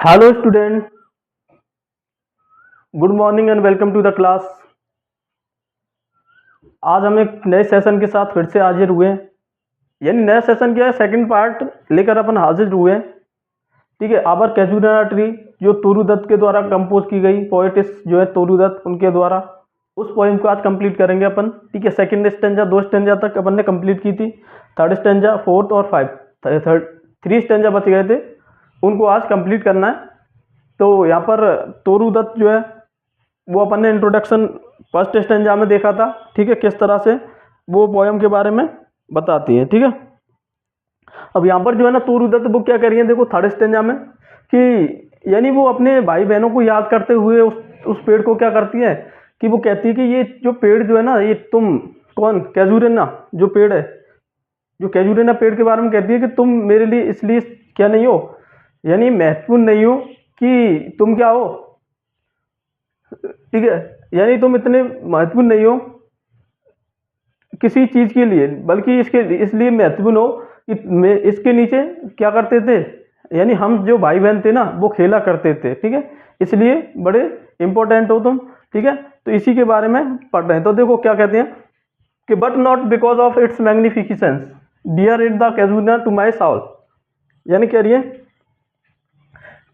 Hello student, good morning and welcome to the class. आज हम एक नए सेशन के साथ फिर से हाजिर हुए हैं। यानी नया सेशन क्या है, सेकंड पार्ट लेकर अपन हाजिर हुए हैं। ठीक है, आवर कैजुरिना ट्री जो तोरू दत्त के द्वारा कंपोज की गई, पोएटिस जो है तोरू दत्त उनके द्वारा, उस पोएम को आज कंप्लीट करेंगे अपन। ठीक है, सेकंड स्टेंजा, 2 स्टेंजा तक अपन ने कंप्लीट की थी। थर्ड स्टेंजा, फोर्थ और 5 3 स्टेंजा बच गए थे, उनको आज कंप्लीट करना है। तो यहाँ पर तोरू दत्त जो है वो अपन ने इंट्रोडक्शन फर्स्ट स्टेंजा में देखा था। ठीक है, किस तरह से वो पोयम के बारे में बताती है। ठीक है, अब यहाँ पर जो है ना तोरू दत्त वो क्या कर रही है, देखो थर्ड स्टेंजा में कि यानी वो अपने भाई बहनों को याद करते हुए उस पेड़ को क्या करती है कि वो कहती है कि ये जो पेड़ जो है ना, ये तुम कौन, कैजुरिना जो पेड़ है, जो कैजुरिना पेड़ के बारे में कहती है कि तुम मेरे लिए इसलिए क्या नहीं हो, यानी महत्वपूर्ण नहीं हो कि तुम क्या हो। ठीक है, यानी तुम इतने महत्वपूर्ण नहीं हो किसी चीज के लिए, बल्कि इसके इसलिए महत्वपूर्ण हो कि इसके नीचे क्या करते थे, यानी हम जो भाई बहन थे ना वो खेला करते थे। ठीक है, इसलिए बड़े इंपॉर्टेंट हो तुम। ठीक है, तो इसी के बारे में पढ़ रहे हैं। तो देखो क्या कहते हैं कि but not because of its magnificence dear it the casuarina to my soul, यानी कह रही है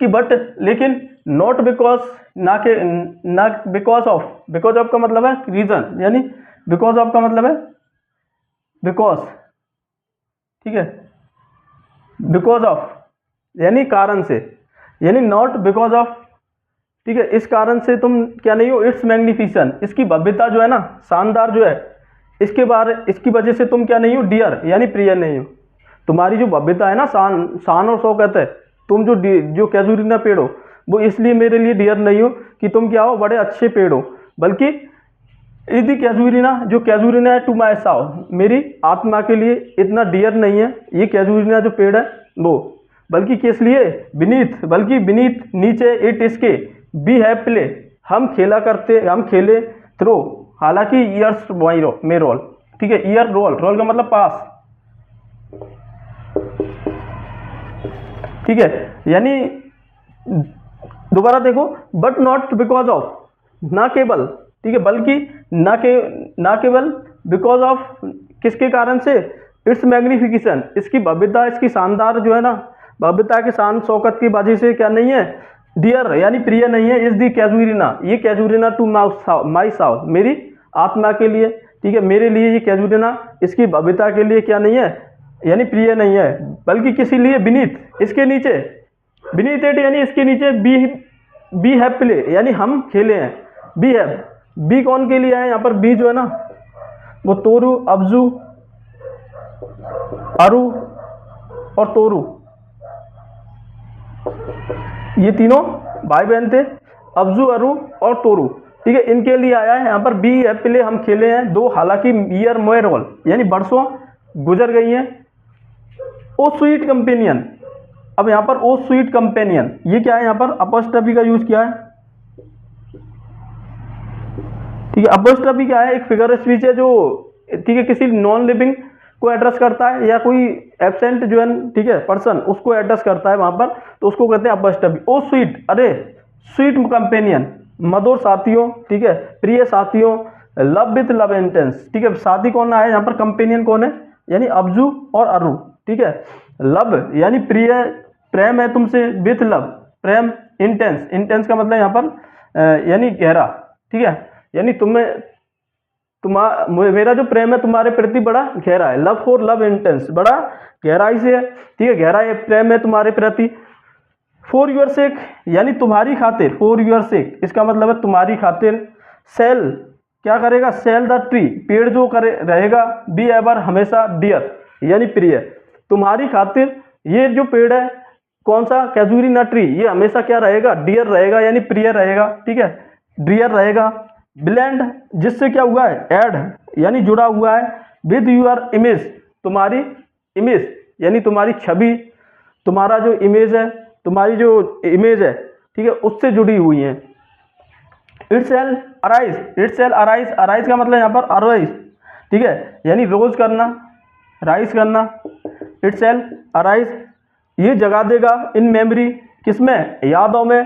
कि बट लेकिन नॉट बिकॉज, ना बिकॉज ऑफ का मतलब है रीजन, यानी बिकॉज ऑफ का मतलब है बिकॉज। ठीक है, बिकॉज ऑफ यानी कारण से, यानी नॉट बिकॉज ऑफ। ठीक है, इस कारण से तुम क्या नहीं हो, इट्स मैग्निफिशन, इसकी भव्यता जो है ना, शानदार जो है, इसकी वजह से तुम क्या नहीं हो, डियर यानी प्रिय नहीं हो। तुम्हारी जो भव्यता है ना, शान और शौकत है, तुम जो कैजुरिना पेड़ हो वो इसलिए मेरे लिए डियर नहीं हो कि तुम क्या हो, बड़े अच्छे पेड़ हो, बल्कि यदि कैजुरिना जो कैजुरिना है टू माई साउ, मेरी आत्मा के लिए इतना डियर नहीं है ये कैजुरिना जो पेड़ है वो, बल्कि किस लिए, बीनीथ, बल्कि बीनीथ नीचे, इट इसके, बी हैव प्ले हम खेला करते, हम खेले, थ्रो हालांकि ईयर्स में रोल। ठीक है, ईयर रोल, रोल का मतलब पास। ठीक है, यानी दोबारा देखो, बट नॉट बिकॉज ऑफ, ना केवल, ठीक है, बल्कि ना केवल बिकॉज ऑफ, किसके कारण से, इट्स मैग्निफिकेशन, इसकी भव्यता, इसकी शानदार जो है ना, भव्यता के शान शौकत की वजह से क्या नहीं है, डियर यानी प्रिय नहीं है, इस दी कैजुरिना, ये कैजुरिना टू माई साउल, मेरी आत्मा के लिए। ठीक है, मेरे लिए ये कैजुरिना इसकी भव्यता के लिए क्या नहीं है, यानी प्रिय नहीं है, बल्कि किसी लिए बीनीथ, इसके नीचे, बीनीथ इट यानी इसके नीचे, बी हैव प्ले यानी हम खेले हैं, बी हैव, बी कौन के लिए है यहाँ पर, बी जो है ना वो तोरू, अब्जू, अरु और तोरू, ये तीनों भाई बहन थे, अब्जू, अरु और तोरू। ठीक है, इनके लिए आया है यहाँ पर, बी हैव प्ले हम खेले हैं, दो हालांकि ईयर मोए रोल यानी वर्षों गुजर गई हैं, ओ स्वीट कंपेनियन। अब यहाँ पर ओ स्वीट कंपेनियन, ये क्या है, यहाँ पर अपोस्ट्रफी का यूज किया है। ठीक है, अपोस्ट्रफी क्या है, एक फिगर स्पीच है जो, ठीक है, किसी नॉन लिविंग को एड्रेस करता है या कोई एब्सेंट जो है, ठीक है, पर्सन, उसको एड्रेस करता है वहां पर, तो उसको कहते हैं अपोस्ट्रफी। ओ स्वीट, अरे स्वीट कंपेनियन, मधुर साथियों, ठीक है, प्रिय साथियों, लव विथ लव इंटेंस। ठीक है, साथी कौन है यहाँ पर, कंपेनियन कौन है, यानी अब्जू और अरु। ठीक है, लव यानी प्रिय, प्रेम है तुमसे, with love Prem, intense, intense का मतलब यहाँ पर यानी गहरा। ठीक है, यानी मेरा जो प्रेम है तुम्हारे प्रति बड़ा गहरा है, लव फॉर लव इंटेंस, बड़ा गहराई से है। ठीक है, गहरा है प्रेम है तुम्हारे प्रति। फॉर यूर सेक यानी तुम्हारी खातिर, फॉर यूर सेक इसका मतलब है तुम्हारी खातिर। सेल क्या करेगा, सेल द ट्री पेड़ जो करे रहेगा, बी एवर हमेशा, डियर यानी प्रिय, तुम्हारी खातिर ये जो पेड़ है, कौन सा, कैजुरिना ट्री, ये हमेशा क्या रहेगा, डियर रहेगा यानी प्रिय रहेगा। ठीक है, डियर रहेगा। ब्लेंड जिससे क्या हुआ है, ऐड यानी जुड़ा हुआ है, विद यूर इमेज तुम्हारी इमेज यानी तुम्हारी छवि, तुम्हारा जो इमेज है, तुम्हारी जो इमेज है, ठीक है, उससे जुड़ी हुई है। It shall arise, it shall arise, arise का मतलब यहाँ पर अराइज, ठीक है, यानी रोज करना, राइज करना। इट सेल अराइज ये जगा देगा, इन मेमोरी किसमें, यादों में,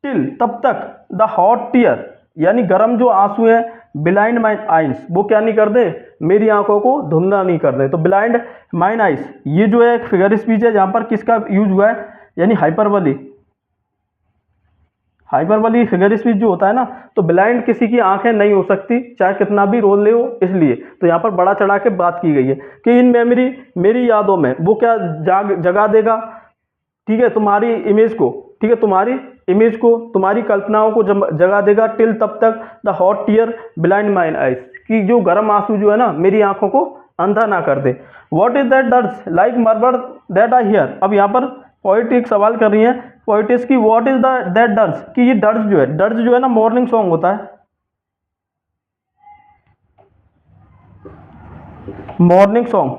टिल तब तक, द हॉट टीयर यानी गर्म जो आंसू हैं, ब्लाइंड माइन आइज वो क्या नहीं कर दे, मेरी आंखों को धुंधला नहीं कर दे। तो ब्लाइंड माइन आइज ये जो है एक फिगर स्पीच है जहां पर किसका यूज हुआ है, यानी हाइपरबोली। हाइपरबोली फिगर स्पीच जो होता है ना, तो ब्लाइंड किसी की आंखें नहीं हो सकती चाहे कितना भी रोल ले हो, इसलिए तो यहाँ पर बड़ा चढ़ा के बात की गई है कि इन मेमोरी मेरी यादों में वो क्या जगा देगा, ठीक है, तुम्हारी इमेज को, ठीक है, तुम्हारी इमेज को, तुम्हारी कल्पनाओं को जगा देगा, टिल तब तक, the hot tear blind mine eyes कि जो गर्म आंसू जो है ना मेरी आंखों को अंधा ना कर दे। What is that dirge like murmur that I hear. अब यहाँ पर पोइट एक सवाल कर रही है पोइटिस की, व्हाट इज दैट डर्स कि ये डर्स जो है ना मॉर्निंग सॉन्ग होता है, मॉर्निंग सॉन्ग,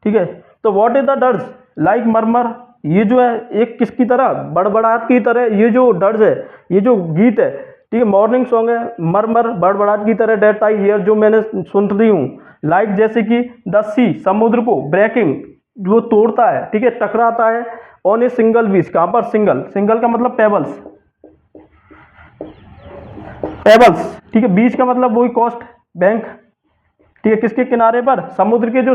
ठीक है। तो what is the dirge like murmur ये जो है एक किसकी तरह, बड़बड़ाहट की तरह, ये जो डर्स है, ये जो गीत है, ठीक है, मॉर्निंग सॉन्ग है, मरमर बड़बड़ाहट की तरह, डेट आई हियर जो मैंने सुन रही हूँ, लाइक जैसे कि द सी समुद्र को, ब्रेकिंग जो तोड़ता है, ठीक है, टकराता है, ऑन ए सिंगल बीच कहाँ पर, सिंगल का मतलब पेबल्स, ठीक है, बीच का मतलब वही कोस्ट बैंक, ठीक है, किसके किनारे पर, समुद्र के जो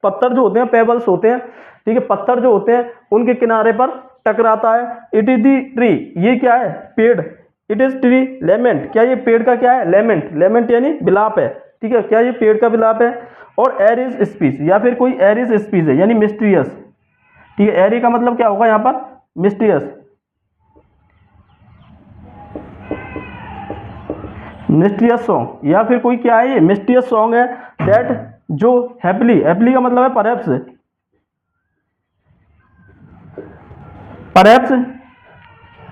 पत्थर जो होते हैं, पेबल्स होते हैं, ठीक है, पत्थर जो होते हैं उनके किनारे पर टकराता है। इट इज दी ट्री ये क्या है, पेड़, इट इज ट्री लेमेंट क्या ये पेड़ का क्या है, लेमेंट यानी विलाप है, ठीक है, क्या ये पेड़ का विलाप है। और एर इज स्पीच या फिर कोई एर इज स्पीच है यानी मिस्टीरियस, ठीक है, एरी का मतलब क्या होगा यहाँ पर, मिस्टीरियस, मिस्टीरियस सॉन्ग या फिर कोई क्या है ये मिस्टीरियस सॉन्ग है, दैट जो हैप्पीली का मतलब है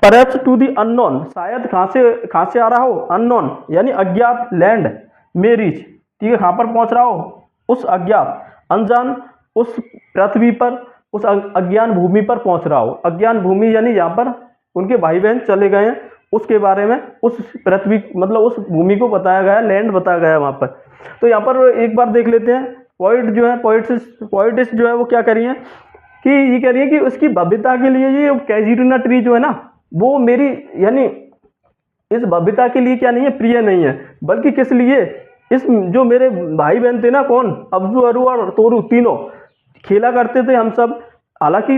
परहैप्स टू दी अननोन शायद कहाँ से आ रहा हो, अननोन यानी अज्ञात, लैंड में रीच, ठीक है, कहाँ पर पहुंच रहा हो, उस अज्ञात अनजान उस पृथ्वी पर, उस अज्ञान भूमि पर पहुंच रहा हो। अज्ञान भूमि यानी यहाँ पर उनके भाई बहन चले गए हैं, उसके बारे में, उस पृथ्वी मतलब उस भूमि को बताया गया, लैंड बताया गया वहां पर। तो यहाँ पर एक बार देख लेते हैं पोइट जो है, पोइटिस जो है वो क्या करिए कि ये कह रही है कि उसकी भव्यता के लिए ये कैजुरिना ट्री जो है ना वो मेरी यानी इस भव्यता के लिए क्या नहीं है, प्रिय नहीं है, बल्कि किस लिए, इस जो मेरे भाई बहन थे ना, कौन, अब्जू, अरू और तोरू तीनों खेला करते थे हम सब, हालांकि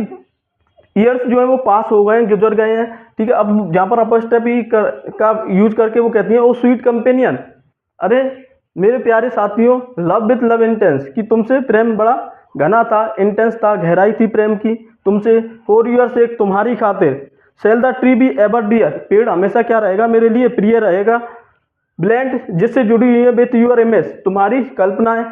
ईयर्स जो है वो पास हो गए हैं, गुजर गए हैं, ठीक है। अब जहाँ पर अपस्ट्रॉफी का यूज करके वो कहती है ओ स्वीट कंपेनियन, अरे मेरे प्यारे साथियों, लव विथ लव इंटेंस कि तुमसे प्रेम बड़ा घना था, इंटेंस था, गहराई थी प्रेम की तुमसे, फॉर यूर सेक तुम्हारी खातिर, shall the tree be ever dear पेड़ हमेशा क्या रहेगा मेरे लिए प्रिय रहेगा, ब्लेंड जिससे जुड़ी हुई है विथ यूर इमेज तुम्हारी कल्पनाएं,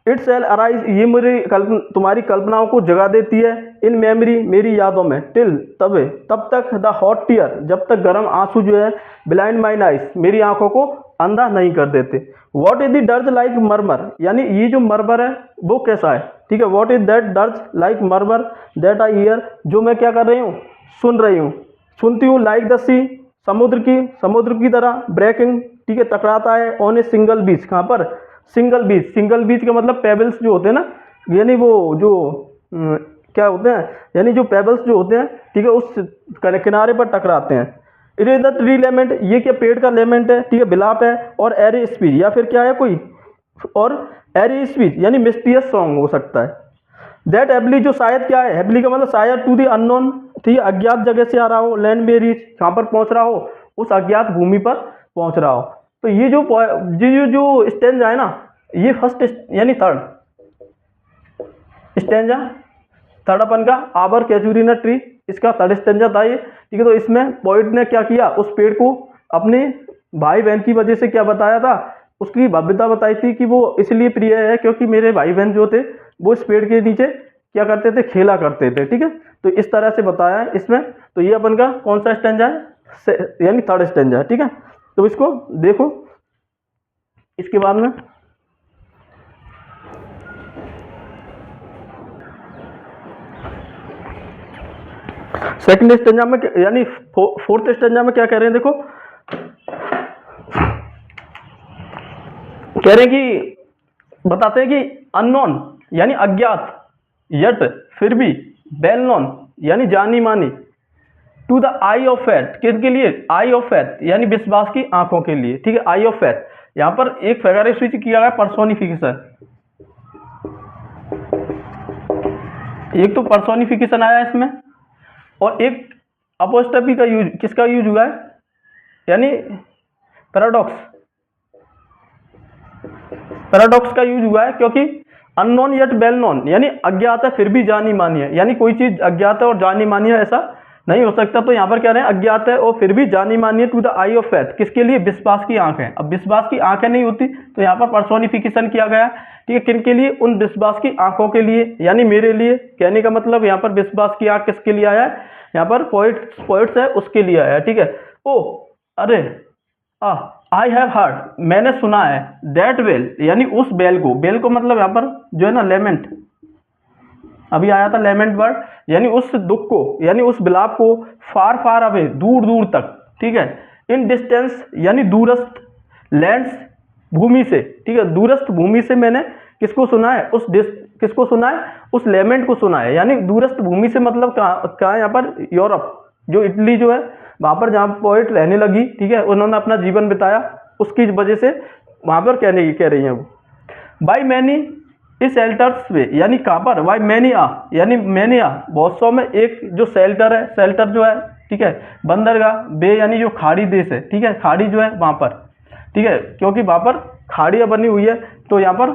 इट सेल अराइज ये मेरी तुम्हारी कल्पनाओं को जगा देती है, इन मेमोरी मेरी यादों में, टिल तब तक, द हॉट टीयर जब तक गर्म आंसू जो है, ब्लाइंड माइन आइज मेरी आंखों को अंधा नहीं कर देते। What is the dirge like murmur यानी ये जो मरमर है वो कैसा है, ठीक है, what is that dirge like murmur that I hear जो मैं क्या कर रही हूँ, सुन रही हूँ, सुनती हूँ, लाइक द सी समुद्र की तरह, ब्रेकिंग ठीक है, टकराता है, ऑन ए सिंगल बीच कहाँ पर, सिंगल बीच का मतलब पेबल्स जो होते हैं ना, यानी वो जो क्या होते हैं, यानी जो पेबल्स जो होते हैं, ठीक है, उस किनारे पर टकराते हैं। It is the tree lament ये क्या पेड़ का लेमेंट है, ठीक है, विलाप है। और एरी स्पीच या फिर क्या है कोई, और एरी स्पीच यानी मिस्टीरियस सॉन्ग हो सकता है। दैट एबली जो शायद क्या है, एबली का मतलब शायद, टू दी अननोन ठीक है, अज्ञात जगह से आ रहा हो, लैंड में रीच कहाँ पर पहुंच रहा हो, उस अज्ञात भूमि पर पहुंच रहा हो। तो ये जो स्टेंजा है ना, ये फर्स्ट यानी थर्ड स्टेंजा, थर्ड अपन का आबर कैजुरिना ट्री, इसका थर्ड स्टेंजा था ये, ठीक है। तो इसमें पोइट ने क्या किया, उस पेड़ को अपने भाई बहन की वजह से क्या बताया था, उसकी भव्यता बताई थी कि वो इसलिए प्रिय है क्योंकि मेरे भाई बहन जो थे वो इस पेड़ के नीचे क्या करते थे, खेला करते थे, ठीक है। तो इस तरह से बताया है इसमें। तो ये अपन का कौन सा स्टेंजा है, यानी थर्ड स्टेंजा है, ठीक है। तो इसको देखो, इसके बाद में सेकंड स्टेंजा में यानी फोर्थ स्टेंजा में क्या कह रहे हैं, देखो कह रहे हैं कि बताते हैं कि अननोन यानी अज्ञात, यट फिर भी वेल नोन यानी जानी मानी, to the eye of faith, किसके लिए, आई ऑफ फैथ यानी विश्वास की आंखों के लिए, ठीक है, आई ऑफ फैथ। यहाँ पर एक फिगर स्विच किया गया पर्सोनिफिकेशन, एक तो पर्सोनिफिकेशन आया इसमें, और एक अपोस्ट्रोफी का यूज, किसका यूज हुआ है, यानी पैराडॉक्स, पैराडॉक्स का यूज हुआ है, क्योंकि अननोन येट वेल नोन, यानी अज्ञात है फिर भी जानी मानी है, यानी कोई चीज अज्ञात है और जानी मानी है ऐसा नहीं हो सकता। तो यहाँ पर कह रहे हैं अज्ञात है और फिर भी जानी मानी है, to the eye of faith, किसके लिए, विश्वास की आंख है। अब विश्वास की आंखें नहीं होती तो यहाँ पर पर्सोनिफिकेशन किया गया, ठीक है, किन के लिए, उन विश्वास की आंखों के लिए, यानी मेरे लिए। कहने का मतलब यहाँ पर विश्वास की आंख किसके लिए आया है, यहाँ पर पोइट्स है उसके लिए आया है, ठीक है। ओ अरे आई हैव हर्ड, मैंने सुना है, दैट वेल यानी उस बेल को, बेल को मतलब यहाँ पर जो है ना लेमेंट, अभी आया था लेमेंट वर्ड, यानी उस दुख को, यानी उस विलाप को, फार फार अवे, दूर दूर तक, ठीक है, इन डिस्टेंस यानी दूरस्थ, लैंड्स भूमि से, ठीक है, दूरस्थ भूमि से मैंने किसको सुना है, उस किसको सुना है, उस लेमेंट को सुना है। यानी दूरस्थ भूमि से मतलब कहाँ, यहाँ पर यूरोप, जो इटली जो है वहां पर जहाँ पोइट रहने लगी, ठीक है, उन्होंने अपना जीवन बिताया, उसकी वजह से वहां पर कह रही हैं वो। बाई मैनी इस शेल्टर्स पे, यानी कहाँ पर, बाई मैनी यानी मैनी बहुत सौ में एक जो शेल्टर है, शेल्टर जो है, ठीक है, बंदरगाह, बे यानी जो खाड़ी देश है, ठीक है, खाड़ी जो है वहां पर, ठीक है, क्योंकि वहां पर खाड़ियाँ बनी हुई है, तो यहाँ पर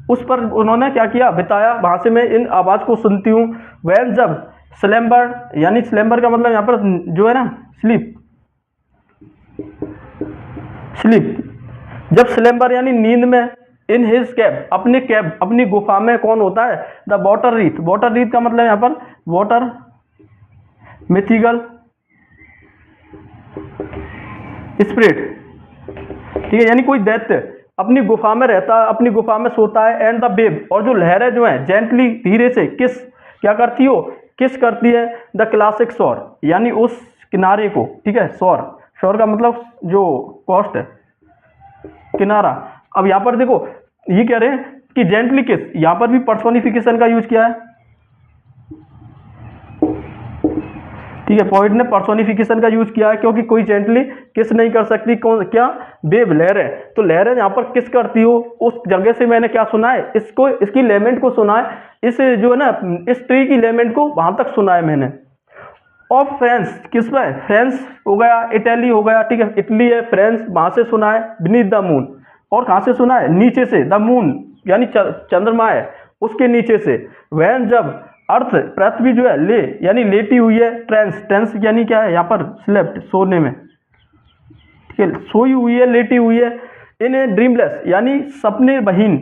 उस पर उन्होंने क्या किया, बिताया, वहां से मैं इन आवाज को सुनती हूँ। वैन जब स्लैम्बर, यानी स्लैम्बर का मतलब यहाँ पर जो है ना स्लीप, स्लीप, जब स्लैम्बर यानी नींद में, इन हिज कैब अपनी गुफा में, कौन होता है, the water wreath, water wreath का मतलब यहाँ पर वाटर मिथिगल स्पिरिट, ठीक है, यानी कोई दैत्य अपनी गुफा में रहता है, अपनी गुफा में सोता है। एंड द वेव, और जो लहरें जो हैं जेंटली, धीरे से, किस क्या करती हो, किस करती है, द क्लासिक शोर, यानी उस किनारे को, ठीक है, शोर, शोर का मतलब जो कोस्ट है, किनारा। अब यहाँ पर देखो ये कह रहे हैं कि जेंटली किस, यहाँ पर भी पर्सोनिफिकेशन का यूज किया है, ठीक है, पोइट ने पर्सोनिफिकेशन का यूज किया है, क्योंकि कोई जेंटली किस नहीं कर सकती, कौन क्या, वेव, लहरें, तो लहरें यहाँ पर किस करती हो, उस जगह से मैंने क्या सुना है, इसको, इसकी लेमेंट को सुना है, इस जो है ना इस ट्री की लेमेंट को वहां तक सुना है मैंने। ऑफ फ्रांस, किस में, फ्रांस हो गया, इटली हो गया, ठीक है, इटली है, फ्रांस, वहां से सुना है, बीनीथ द मून, और कहां से सुना है, नीचे से, द मून यानी चंद्रमा है उसके नीचे से। वैन जब अर्थ, पृथ्वी जो है ले यानी लेटी हुई है, ट्रेंस, टेंस यानी क्या है यहाँ पर स्लेप्ट, सोने में, ठीक है, सोई हुई है, लेटी हुई है। इन ए ड्रीमलेस यानी सपने बहीन,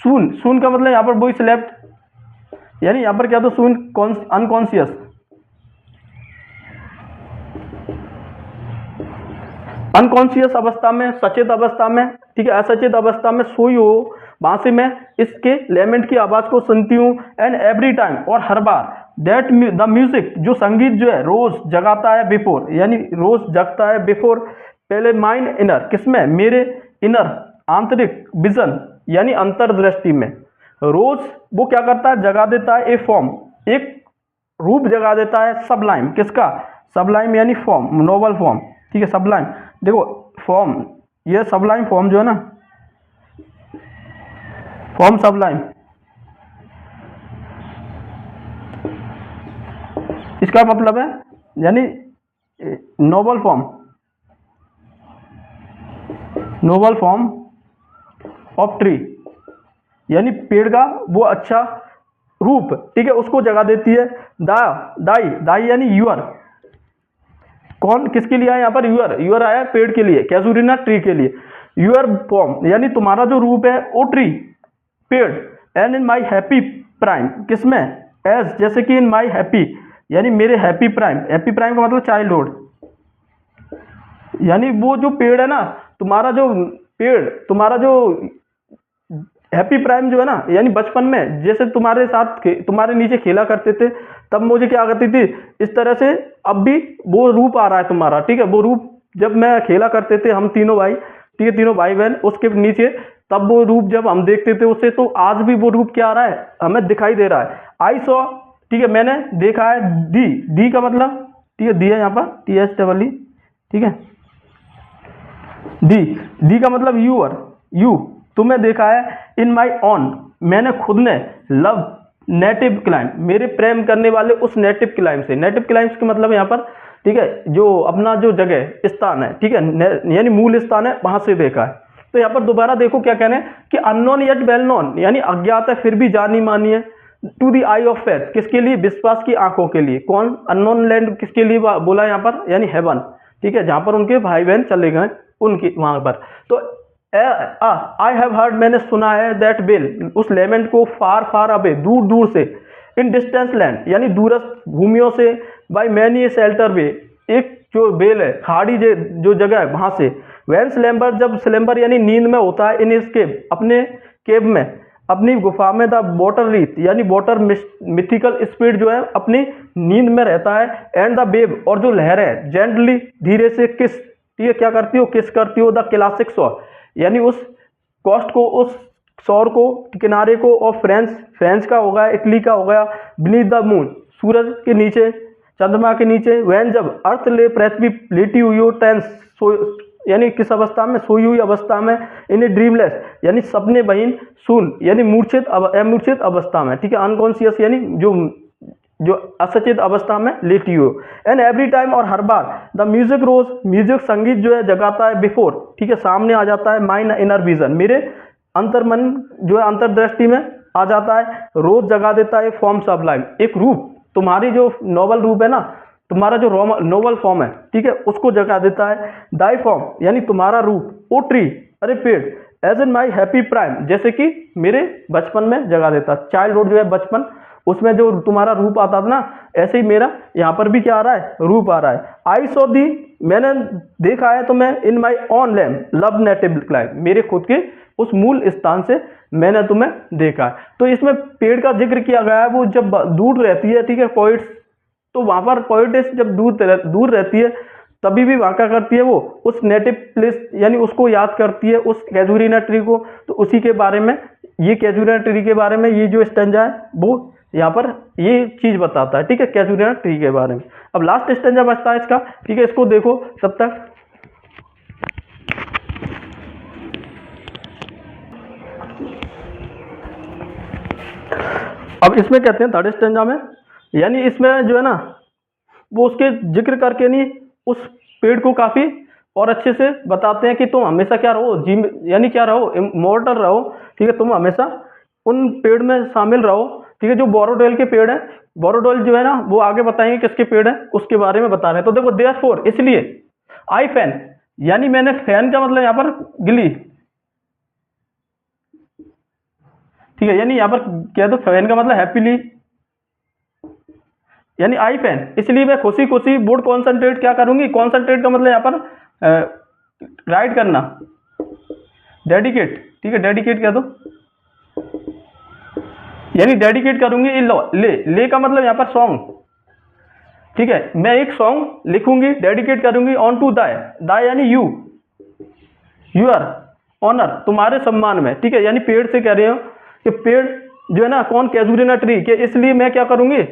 सून, सून का मतलब यहाँ पर वही स्लेप्ट, यानी यहाँ पर क्या, तो सून अनकॉन्शियस, अनकॉन्शियस अवस्था में, सचेत अवस्था में, ठीक है, असचेत अवस्था में सोई हो, वहां से मैं इसके लेमेंट की आवाज को सुनती हूँ। एंड एवरी टाइम, और हर बार, दैट द म्यूजिक, जो संगीत जो है रोज जगाता है, बिफोर यानी रोज जगता है, बिफोर पहले, माइंड इनर, किसमें, मेरे इनर आंतरिक, विजन यानी अंतर्दृष्टि में, रोज वो क्या करता है, जगा देता है, ए फॉर्म, एक रूप जगा देता है, सबलाइम, किसका, सबलाइम यानी फॉर्म, नोबल फॉर्म, ठीक है, सबलाइम, देखो फॉर्म, ये सबलाइम फॉर्म जो है ना, फॉर्म सबलाइम, इसका मतलब है यानी noble form, noble form of tree, यानी पेड़ का वो अच्छा रूप, ठीक है, उसको जगा देती है। दाई, दाई यानी यूअर, कौन किसके लिए आया यहाँ पर, यूअर, यूअर आया पेड़ के लिए, कैजुरिना ट्री के लिए। यूअर फॉर्म यानी तुम्हारा जो रूप है, ओ ट्री, पेड़। And in my happy prime, किसमें, एज जैसे कि, इन माई हैप्पी यानी मेरे हैप्पी प्राइम, हैप्पी प्राइम का मतलब चाइल्डहुड, यानी वो जो पेड़ है ना, तुम्हारा जो पेड़, तुम्हारा जो हैप्पी प्राइम जो है ना, यानी बचपन में जैसे तुम्हारे साथ तुम्हारे नीचे खेला करते थे, तब मुझे क्या करती थी, इस तरह से अब भी वो रूप आ रहा है तुम्हारा, ठीक है, वो रूप जब मैं खेला करते थे हम तीनों भाई, ठीक है, तीनों भाई बहन, उसके नीचे तब वो रूप जब हम देखते थे उससे, तो आज भी वो रूप क्या आ रहा है, हमें दिखाई दे रहा है। आई सॉ ठीक है, मैंने देखा है दी, दी का मतलब ठीक है दिया यहाँ पर THEE, ठीक है, दी, दी का मतलब यूअर, यू, तुम्हें देखा है इन माई ऑन, मैंने खुद ने, लव नेटिव क्लाइम, मेरे प्रेम करने वाले उस नेटिव क्लाइम से, नेटिव क्लाइम्स का मतलब यहाँ पर ठीक है जो अपना जो जगह स्थान है, ठीक है, यानी मूल स्थान है, वहां से देखा है। तो यहाँ पर दोबारा देखो क्या कहने हैं कि अननोन येट वेल नोन, यानी अज्ञात है फिर भी जानी मानी है, to the eye of faith, किसके लिए, विश्वास की आंखों के लिए, कौन, अननोन लैंड किसके लिए बोला यहाँ पर, यानी हेवन, ठीक है, जहां पर उनके भाई बहन चले गए उनकी वहां पर। तो आई हैव हर्ड, मैंने सुना है, दैट बेल, उस लेमेंट को, फार फार अवे, दूर दूर से, इन डिस्टेंस लैंड, यानी दूरस्थ भूमियों से, बाय मैनी ए शेल्टर वे, एक जो बेल है, खाड़ी जो जगह है वहां से, वैन स्लैम्बर, जब स्लैम्बर यानी नींद में होता है, इन इस केव, अपने केव में, अपनी गुफा में, द वाटर रीथ, यानी वाटर मिथिकल स्पीड जो है अपनी नींद में रहता है, एंड द वेव, और जो लहर है, जेंटली, धीरे से, किस, ठीक है, क्या करती हो, किस करती हो, द क्लासिक शोर, यानी उस कोस्ट को, उस शोर को, किनारे को, और फ्रेंच का हो गया, इटली का हो गया, बीनीथ द मून, सूरज के नीचे, चंद्रमा के नीचे, वैन, जब, अर्थ ले पृथ्वी, लेटी हुई हो, टेंस, यानी किस अवस्था में, सोई हुई अवस्था में, इन ए ड्रीमलेस, यानी सपने बहीन, सुन, यानी मूर्छित, अमूर्छित अवस्था में, ठीक है, अनकॉन्शियस, यानी जो असचेत अवस्था में लेटी हो, एंड एवरी टाइम, और हर बार, द म्यूजिक रोज, म्यूजिक संगीत जो है जगाता है, बिफोर, ठीक है, सामने आ जाता है, माइन इनर विजन, मेरे अंतर्मन जो है अंतर्दृष्टि में आ जाता है, रोज जगा देता है, फॉर्म सबलाइम, एक रूप, तुम्हारी जो नोबल रूप है ना, तुम्हारा जो नोबल फॉर्म है, ठीक है, उसको जगा देता है, दाई फॉर्म, यानी तुम्हारा रूप, ओ ट्री, अरे पेड़, as in my happy prime, जैसे कि मेरे बचपन में जगा देता, चाइल्डहुड जो है बचपन, उसमें जो तुम्हारा रूप आता था ना, ऐसे ही मेरा यहाँ पर भी क्या आ रहा है, रूप आ रहा है। आई सॉ दी, मैंने देखा है तुम्हें, in my own land, love native clime, मेरे खुद के उस मूल स्थान से मैंने तुम्हें देखा है। तो इसमें पेड़ का जिक्र किया गया है, वो जब दूर रहती है, ठीक है, पोइट्स, तो वहां पर पोइटेस जब दूर रहती है, तभी भी वहां क्या करती है, वो उस नेटिव प्लेस, यानी उसको याद करती है, उस कैजुरीना ट्री को। तो उसी के बारे में, ये कैजुरीना ट्री के बारे में ये जो स्टेंजा है, वो यहाँ पर ये चीज बताता है, ठीक है, कैजुरीना ट्री के बारे में। अब लास्ट स्टेंजा बचता है इसका, ठीक है, इसको देखो तब तक। अब इसमें कहते हैं थर्ड स्टेंजा में, यानी इसमें जो है ना, वो उसके जिक्र करके नहीं, उस पेड़ को काफी और अच्छे से बताते हैं कि तुम हमेशा क्या रहो, यानी क्या रहो, इमॉर्टल रहो, ठीक है, तुम हमेशा उन पेड़ में शामिल रहो, ठीक है, जो बोरोडेल के पेड़ है, बोरोडेल जो है ना, वो आगे बताएंगे किसके पेड़ है, उसके बारे में बता रहे हैं। तो देखो, देयरफॉर, इसलिए, आई फैन, यानी मैंने, फैन का मतलब यहाँ पर गिली, ठीक है, यानी यहाँ पर क्या, तो फैन का मतलब हैप्पीली, यानी आई फैन, इसलिए मैं खुशी खुशी वुड कॉन्सेंट्रेट, क्या करूंगी, कॉन्सेंट्रेट का मतलब यहाँ पर राइट करना, डेडिकेट, ठीक है, डेडिकेट कह दो, यानी डेडिकेट करूंगी, ले का मतलब यहाँ पर सॉन्ग, ठीक है, मैं एक सॉन्ग लिखूंगी, डेडिकेट करूंगी, ऑन टू दाय, दाय यानी यू, यूर ऑनर, तुम्हारे सम्मान में, ठीक है, यानी पेड़ से कह रहे हो कि पेड़ जो है ना, कौन, कैजुरीना ट्री के, इसलिए मैं क्या करूंगी,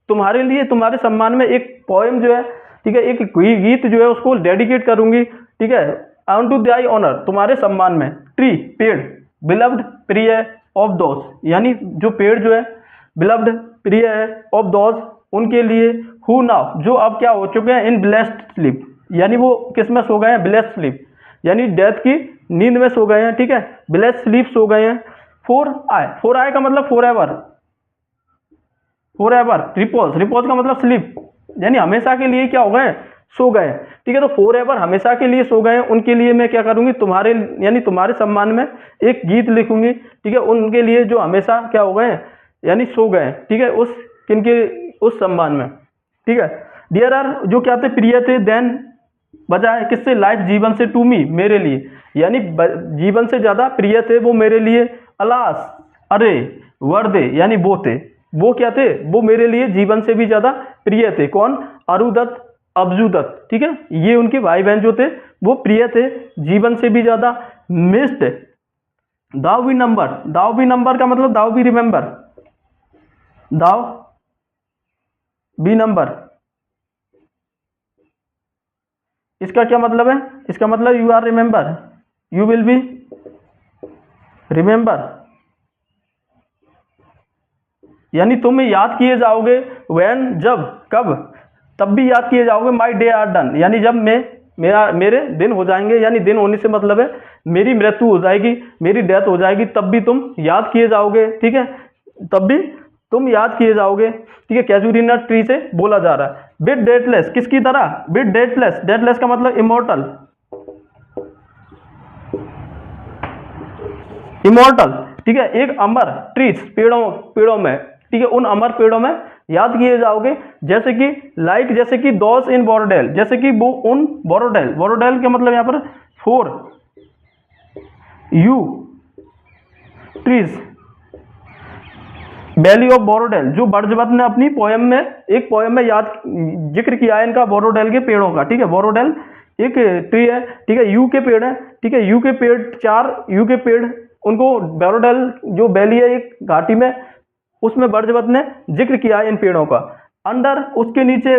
तुम्हारे लिए, तुम्हारे सम्मान में एक पोएम जो है, ठीक है, एक गीत जो है उसको डेडिकेट करूंगी, ठीक है, ऑन टू दाई ऑनर, तुम्हारे सम्मान में, ट्री, पेड़, बिलव्ड, प्रिय, ऑफ दोस, यानी जो पेड़ जो है बिलव्ड, प्रिय है, ऑफ दोस, उनके लिए, हु नाउ, जो अब क्या हो चुके हैं, इन ब्लेस्ड स्लीप, यानी वो किस में सो गए हैं, ब्लेस्ड स्लीप, यानी डेथ की नींद में सो गए हैं, ठीक है, ब्लेस्ड स्लीप सो गए हैं। फोर आई का मतलब फॉर एवर, रिपोज, रिपोज का मतलब स्लीप, यानी हमेशा के लिए क्या हो गए, सो गए, ठीक है, तो फॉर एवर, हमेशा के लिए सो गए, उनके लिए मैं क्या करूंगी, तुम्हारे, यानी तुम्हारे सम्मान में एक गीत लिखूंगी, ठीक है, उनके लिए जो हमेशा क्या हो गए, यानी सो गए, ठीक है, उस किनके, उस सम्मान में, ठीक है। डियर आर, जो क्या थे, प्रिय थे, देन, बजाय किससे, लाइफ, जीवन से, टू मी, मेरे लिए, यानी जीवन से ज्यादा प्रिय थे वो मेरे लिए, अलास, अरे, वर्दे, यानी वो थे, वो क्या थे, वो मेरे लिए जीवन से भी ज्यादा प्रिय थे, कौन, अरुदत्त, अब्जुदत्त, ठीक है, ये उनके भाई बहन जो थे वो प्रिय थे, जीवन से भी ज्यादा। मिस्ड, दाव भी नंबर, दाव भी नंबर का मतलब दाव भी रिमेंबर, दाव बी नंबर, इसका क्या मतलब है? इसका मतलब you are remember, you will be remember, यानी तुम याद किए जाओगे व्हेन, जब, कब, तब भी याद किए जाओगे माई डे आर डन, यानी जब मेरे दिन हो जाएंगे, यानी दिन होने से मतलब है मेरी मृत्यु हो जाएगी, मेरी डेथ हो जाएगी, तब भी तुम याद किए जाओगे, ठीक है, तब भी तुम याद किए जाओगे, ठीक है। कैजुरीना ट्री से बोला जा रहा है। विद डेटलेस, किसकी तरह? विद डेटलेस, डेटलेस का मतलब इमोर्टल, इमोर्टल, ठीक है। एक अमर ट्रीज, पेड़ों में, ठीक है, उन अमर पेड़ों में याद किए जाओगे, जैसे कि लाइक, जैसे कि दोस इन बोरोडेल, जैसे कि वो उन बोरोडेल, बोरोडेल का मतलब यहाँ पर 4 यू ट्रीज, वैली ऑफ बोरोडेल, जो बर्जवत ने अपनी पोएम में, एक पोएम में याद जिक्र किया है इनका, बोरोडेल के पेड़ों का, ठीक है। बोरोडेल एक ट्री है, ठीक है, यू के पेड़ है, ठीक है, यू के पेड़, 4 यू के पेड़, उनको बोरोडेल जो वैली है एक घाटी में, उसमें बर्जवत ने जिक्र किया है इन पेड़ों का। अंडर, उसके नीचे,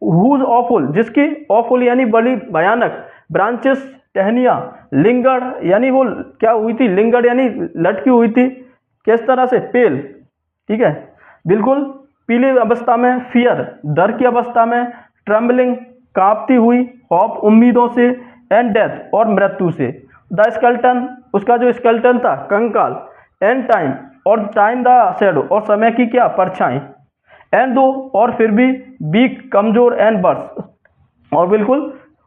हुज ऑफुल, जिसकी, ऑफुल यानी बड़ी भयानक, ब्रांचेस, टहनियां, लिंगड़, यानी वो क्या हुई थी, लिंगड़ यानी लटकी हुई थी, किस तरह से, पेल, ठीक है, बिल्कुल पीली अवस्था में, फियर, डर की अवस्था में, ट्रम्बलिंग, कांपती हुई, होप, उम्मीदों से, एंड डेथ, और मृत्यु से। द स्केल्टन, उसका जो स्केल्टन था, कंकाल, एंड टाइम, और टाइम द शैडो, और समय की क्या, परछाई, एंड दो, और फिर भी, वीक, कमजोर, एंड बर्स, और बिल्कुल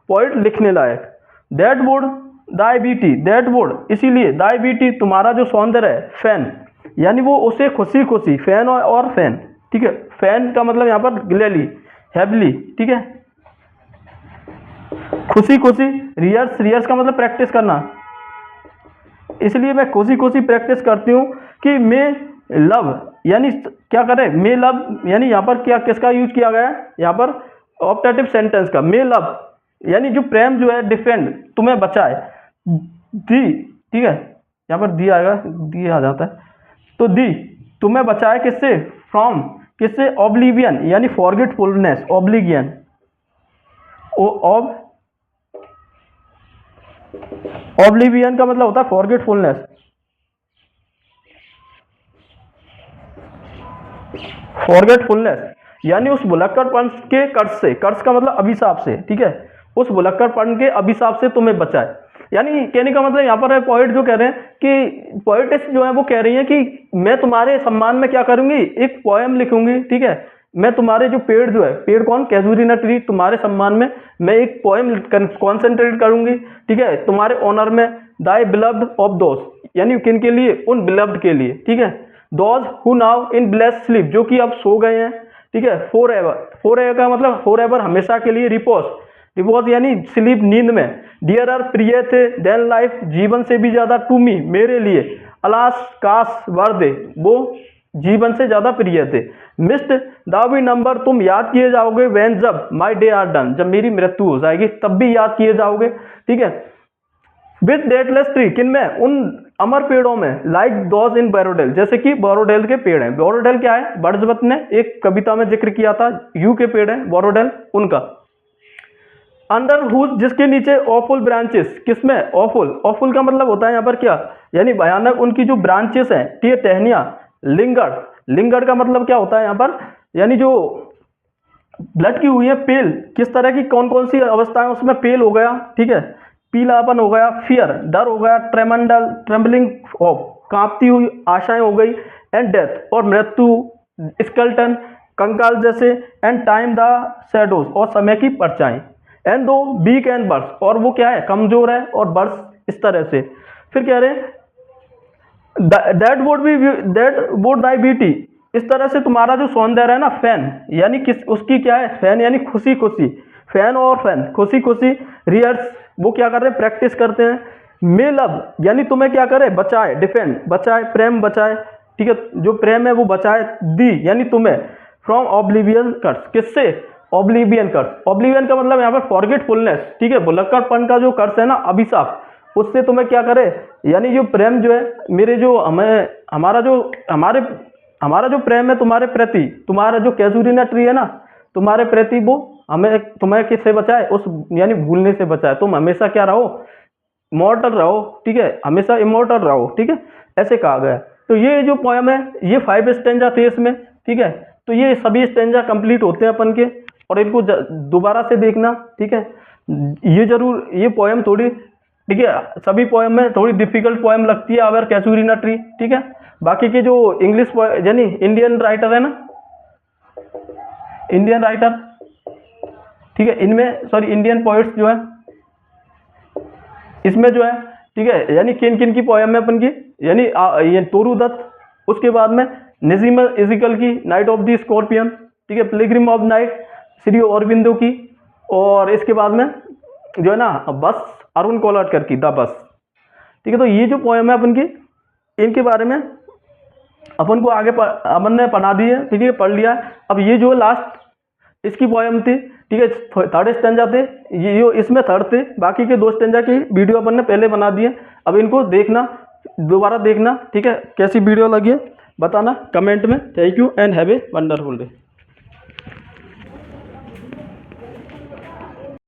पोइट, लिखने लायक। That would thy beauty, that would, इसीलिए, दाई ब्यूटी, तुम्हारा जो सौंदर्य है, फैन, यानी वो उसे खुशी खुशी, फैन और फैन, ठीक है, फैन का मतलब यहाँ पर ग्लेली, हैवली, ठीक है, खुशी खुशी, रियर्स, रियर्स का मतलब प्रैक्टिस करना, इसलिए मैं खुशी खुशी प्रैक्टिस करती हूँ कि मैं लव, यानी क्या करें, मे लव, यानी यहाँ पर क्या, किसका यूज किया गया है यहाँ पर, ऑप्टेटिव सेंटेंस का, मे लव, यानी जो प्रेम जो है, डिफेंड, तुम्हें बचाए, दी, ठीक है, यहाँ पर दी आएगा, दी आ जाता है, तो दी, तुम्हें बचाए किससे, फ्रॉम, किससे, ऑब्लिवियन, यानी फॉरगेटफुलनेस, ऑब्लिवियन, ऑब्लिवियन का मतलब होता है फॉरगेटफुलनेस, फॉरगेटफुलनेस, यानी उस भुलक्कड़पन के कर्ज से, कर्ज का मतलब अभिशाप से, ठीक है, उस भुलक्कड़पन के अभिशाप से तुम्हें बचाए, यानी कहने का मतलब यहाँ पर है, पोइट जो कह रहे हैं कि पोइटेस जो है वो कह रही है कि मैं तुम्हारे सम्मान में क्या करूंगी, एक पोएम लिखूंगी, ठीक है, मैं तुम्हारे जो पेड़ जो है, पेड़ कौन, कैजुरीना ट्री, तुम्हारे सम्मान में मैं एक पोएम कॉन्सेंट्रेट करूंगी, ठीक है, तुम्हारे ऑनर में, दाई बिलव्ड ऑफ दोस, यानी किन के लिए, उन बिलव्ड के लिए, ठीक है, those who now in bless sleep, जो कि अब सो गए हैं, ठीक है, फॉर एवर, फॉर एवर का मतलब फॉर एवर, हमेशा के लिए, रिपोज, रिपोज यानी स्लीप, नींद में, डियर आर, प्रिय थे, देन लाइफ, जीवन से भी ज्यादा, टू मी, मेरे लिए, अलास, काश, वर्दे, वो जीवन से ज्यादा प्रिय थे, मिस्ड दाउ बी नंबर, तुम याद किए जाओगे, व्हेन, जब, माई डे आर डन, जब मेरी मृत्यु हो जाएगी तब भी याद किए जाओगे, ठीक है। विद डेटलेस ट्री, किन में, उन अमर पेड़ों में, लाइक दोज इन बोरोडेल, जैसे कि बोरोडेल के पेड़ हैं, बोरोडेल क्या है, बर्जवत ने एक कविता में जिक्र किया था, यू के पेड़ हैं बोरोडेल, उनका। अंडर हुज, जिसके नीचे, ऑफुल ब्रांचेस, किसमें, ऑफुल, ऑफुल का मतलब होता है यहाँ पर क्या, यानी भयानक, उनकी जो ब्रांचेस हैं, ठीक है, टहनियां, लिंगड़, लिंगड़ का मतलब क्या होता है यहाँ पर, यानी जो लटकी हुई है, पेल, किस तरह की, कौन कौन सी अवस्थाएं, उसमें पेल हो गया, ठीक है, पीलापन हो गया, फियर, डर हो गया, ट्रेमंडल, ट्रेम्बलिंग ऑफ, कांपती हुई आशाएं हो गई, एंड डेथ, और मृत्यु, स्केल्टन, कंकाल जैसे, एंड टाइम द शैडोज, और समय की परछाई, एंड दो वीक एंड बर्स, और वो क्या है, कमजोर है, और बर्स, इस तरह से। फिर कह रहे हैं दैट वुड दाई ब्यूटी, इस तरह से तुम्हारा जो सौंदर्य है ना, फैन, यानी किस, उसकी क्या है, फैन यानी खुशी खुशी, फैन और फैन, खुशी खुशी, रियर्स, वो क्या कर रहे हैं, प्रैक्टिस करते हैं, मे लव, यानी तुम्हें क्या करे, बचाए, डिफेंड, बचाए, प्रेम बचाए, ठीक है, जो प्रेम है वो बचाए, दी, यानी तुम्हें, फ्रॉम ऑब्लिवियन कर्स, किससे, ऑब्लिवियन कर्स, ऑब्लिवियन का मतलब यहाँ पर फॉरगेटफुलनेस, ठीक है, भुलक्कड़पन का जो कर्स है ना, अभिशाप, उससे तुम्हें क्या करे, यानी जो प्रेम जो है, मेरे जो हमें, हमारा जो प्रेम है तुम्हारे प्रति, तुम्हारा जो कैजुरीना ट्री है ना, तुम्हारे प्रति वो हमें तुम्हें किससे बचाए, उस यानी भूलने से बचाए। तुम हमेशा क्या रहो, मॉर्टल रहो, ठीक है, हमेशा इमॉर्टल रहो, ठीक है, ऐसे कहा गया है। तो ये जो पोएम है ये 5 स्टेंजा थे इसमें, ठीक है। तो ये सभी स्टेंजा कंप्लीट होते हैं अपन के, और इनको दोबारा से देखना, ठीक है। ये जरूर, ये पोएम थोड़ी, ठीक है, सभी पोएम में थोड़ी डिफिकल्ट पोएम लगती है अवर कैजुरीना ट्री, ठीक है। बाकी के जो इंग्लिश यानी इंडियन राइटर है ना, इंडियन राइटर, ठीक है, इनमें सॉरी इंडियन पोइट्स जो है इसमें जो है, ठीक है, यानी किन किन की पोएम है अपन की, यानी ये तोरू दत्त, उसके बाद में नजीम इजिकल की नाइट ऑफ द स्कॉर्पियन, ठीक है, Pilgrim of night Shri Aurobindo की, और इसके बाद में जो है ना बस अरुण कोलाटकर की द बस, ठीक है। तो ये जो पोएम है अपन की, इनके बारे में अपन को आगे अपन ने पढ़ा दी है, ठीक है, पढ़ लिया है। अब ये जो लास्ट इसकी पोएम थी, ठीक है, थर्ड स्टेंजा थे ये, इसमें थर्ड थे, बाकी के 2 स्टेंजा की वीडियो अपन ने पहले बना दी है। अब इनको देखना, दोबारा देखना, ठीक है, कैसी वीडियो लगी है बताना कमेंट में। Thank you and have a wonderful day.